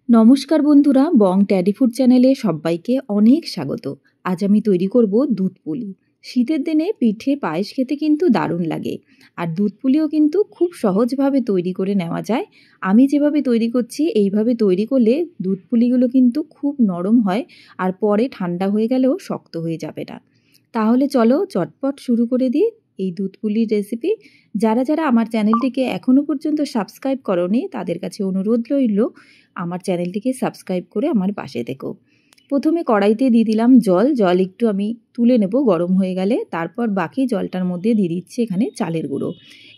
নমস্কার বন্ধুরা, বং teddy food চ্যানেলে সবাইকে অনেক স্বাগত। আজ আমি তৈরি করব দুধ পুলি। শীতের দিনে পিঠে পায়েস খেতে কিন্তু দারুণ লাগে, আর দুধ পুলিও কিন্তু খুব সহজভাবে তৈরি করে নেওয়া যায়। আমি যেভাবে তৈরি করছি এইভাবে তৈরি করলে দুধ পুলিগুলো কিন্তু খুব নরম হয়, আর পরে ঠান্ডা হয়ে গেলেও শক্ত হয়ে যাবে না। তাহলে চলো চটপট শুরু করে দিই এই দুধ পুলির রেসিপি। যারা যারা আমার চ্যানেলটিকে এখনও পর্যন্ত সাবস্ক্রাইব করোনি তাদের কাছে অনুরোধ রইল আমার চ্যানেলটিকে সাবস্ক্রাইব করে আমার পাশে থেকো। প্রথমে কড়াইতে দিয়ে দিলাম জল একটু আমি তুলে নেব গরম হয়ে গেলে। তারপর বাকি জলটার মধ্যে দিয়ে দিচ্ছি এখানে চালের গুঁড়ো।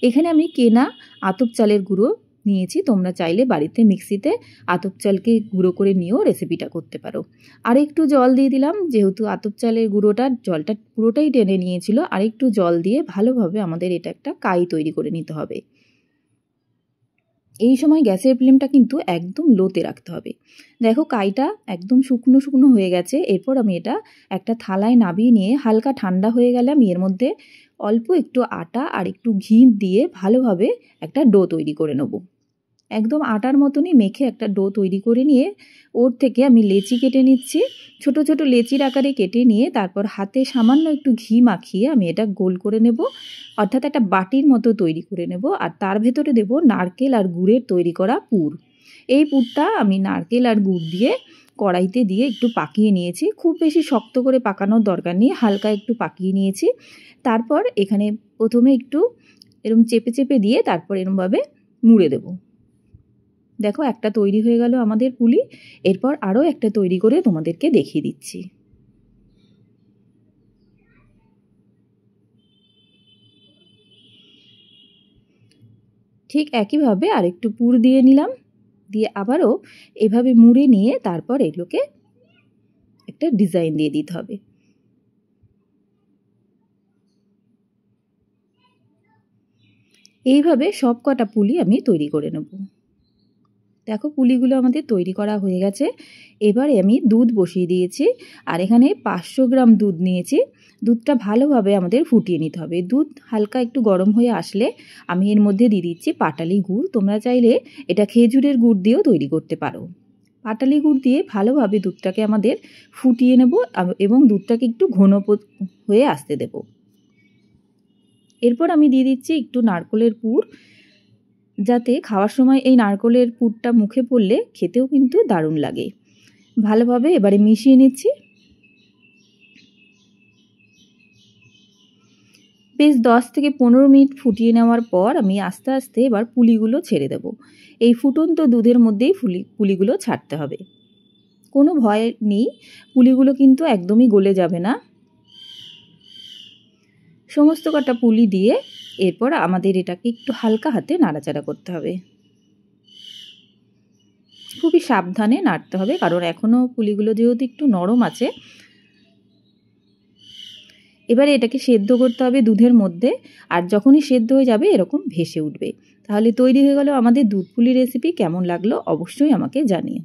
এখানে আমি কেনা আতপ চালের গুঁড়ো নিয়েছি, তোমরা চাইলে বাড়িতে মিক্সিতে আতপ চালকে গুঁড়ো করে নিয়েও রেসিপিটা করতে পারো। আর একটু জল দিয়ে দিলাম, যেহেতু আতপ চালের গুঁড়োটার জলটা পুরোটাই টেনে নিয়েছিল। আর একটু জল দিয়ে ভালোভাবে আমাদের এটা একটা কাই তৈরি করে নিতে হবে। এই সময় গ্যাসের ফ্লেমটা কিন্তু একদম লোতে রাখতে হবে। দেখো কাইটা একদম শুকনো শুকনো হয়ে গেছে। এরপর আমি এটা একটা থালায় নামিয়ে নিয়ে হালকা ঠান্ডা হয়ে গেলে আমি এর মধ্যে অল্প একটু আটা আর একটু ঘি দিয়ে ভালোভাবে একটা ডো তৈরি করে নেব। একদম আটার মতনই মেখে একটা ডো তৈরি করে নিয়ে ওর থেকে আমি লেচি কেটে নিচ্ছি। ছোট ছোট লেচির আকারে কেটে নিয়ে তারপর হাতে সামান্য একটু ঘি মাখিয়ে আমি এটা গোল করে নেব, অর্থাৎ একটা বাটির মতো তৈরি করে নেব। আর তার ভেতরে দেব নারকেল আর গুড়ের তৈরি করা পুর। এই পুরটা আমি নারকেল আর গুড় দিয়ে কড়াইতে দিয়ে একটু পাকিয়ে নিয়েছি। খুব বেশি শক্ত করে পাকানোর দরকার নেই, হালকা একটু পাকিয়ে নিয়েছি। তারপর এখানে প্রথমে একটু এরম চেপে চেপে দিয়ে তারপর এরমভাবে মুড়ে দেবো। দেখো একটা তৈরি হয়ে গেল আমাদের পুলি। এরপর আরও একটা তৈরি করে তোমাদেরকে দেখিয়ে দিচ্ছি। ঠিক একইভাবে আরেকটু পুর দিয়ে নিলাম, দিয়ে আবারও এভাবে মুড়ে নিয়ে তারপর এগুলোকে একটা ডিজাইন দিয়ে দিতে হবে। এইভাবে সব কটা পুলি আমি তৈরি করে নেব। দেখো পুলিগুলো আমাদের তৈরি করা হয়ে গেছে। এবারে আমি দুধ বসিয়ে দিয়েছি, আর এখানে 500 গ্রাম দুধ নিয়েছি। দুধটা ভালোভাবে আমাদের ফুটিয়ে নিতে হবে। দুধ হালকা একটু গরম হয়ে আসলে আমি এর মধ্যে দিয়ে দিচ্ছি পাটালি গুড়। তোমরা চাইলে এটা খেজুরের গুড় দিয়েও তৈরি করতে পারো। পাটালি গুড় দিয়ে ভালোভাবে দুধটাকে আমাদের ফুটিয়ে নেব এবং দুধটাকে একটু ঘন হয়ে আসতে দেব। এরপর আমি দিয়ে দিচ্ছি একটু নারকেলের পুর, যাতে খাওয়ার সময় এই নারকেলের পুরটা মুখে পড়লে খেতেও কিন্তু দারুণ লাগে। ভালোভাবে এবারে মিশিয়ে নিচ্ছি। বেশ 10 থেকে 15 মিনিট ফুটিয়ে নেওয়ার পর আমি আস্তে আস্তে এবার পুলিগুলো ছেড়ে দেব। এই ফুটন্ত দুধের মধ্যেই পুলিগুলো ছাড়তে হবে, কোনো ভয় নেই, পুলিগুলো কিন্তু একদমই গলে যাবে না। সমস্ত কটা পুলি দিয়ে এরপর আমাদের এটাকে একটু হালকা হাতে নাড়াচাড়া করতে হবে। খুবই সাবধানে নাড়তে হবে, কারণ এখনও পুলিগুলো যেহেতু একটু নরম আছে। এবারে এটাকে সেদ্ধ করতে হবে দুধের মধ্যে, আর যখনই সেদ্ধ হয়ে যাবে এরকম ভেসে উঠবে। তাহলে তৈরি হয়ে গেল আমাদের দুধ পুলি রেসিপি। কেমন লাগলো অবশ্যই আমাকে জানিও।